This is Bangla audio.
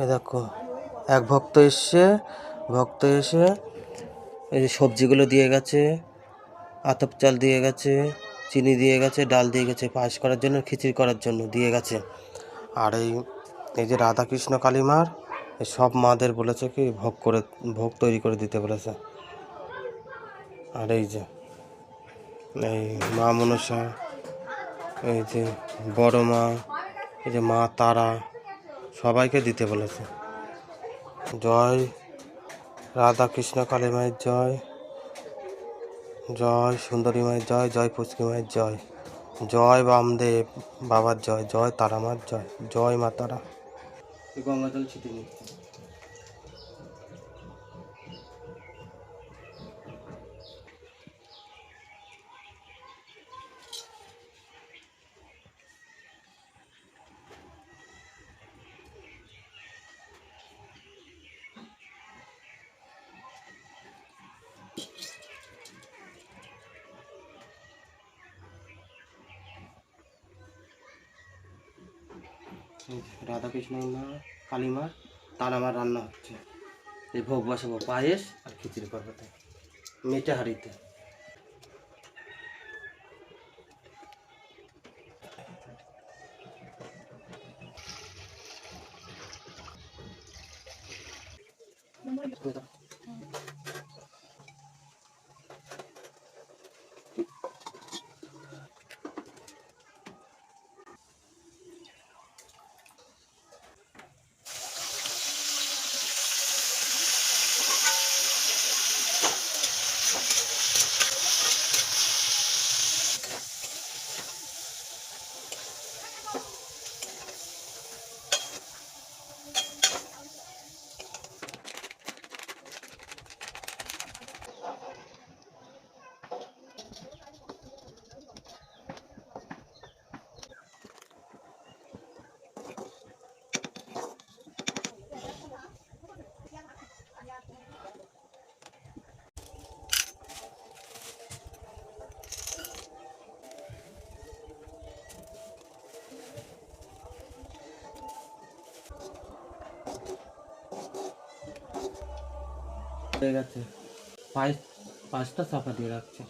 এ দেখো, এক ভক্ত এসে এই যে সবজিগুলো দিয়ে গেছে, আতপ চাল দিয়ে গেছে, চিনি দিয়ে গেছে, ডাল দিয়ে গেছে, পায়েস করার জন্য, খিচুড়ি করার জন্য দিয়ে গেছে। আর এই যে রাধাকৃষ্ণ কালীমার এই সব মাদের বলেছে কি ভোগ তৈরি করে দিতে বলেছে। আর এই যে এই মা মনসা, এই যে বড় মা, এই যে মা তারা, সবাইকে দিতে বলেছে। জয় রাধাকৃষ্ণ কালী মায়ের জয়, জয় সুন্দরী মায়ের জয়, জয় পুচকি মায়ের জয়, জয় বামদেব বাবার জয়, জয় তারা মার জয়, জয় মা তারা। গঙ্গা জল ছিটে নিচ্ছে। রাধাকৃষ্ণ মা কালীমার তারা মার রান্না হচ্ছে। এই ভোগ বসাবো, পায়েস আর খিচুড়ি করবো তাই মেটে হাঁড়িতে। হয়ে গেছে, পায়েসটা চাপা দিয়ে রাখছে।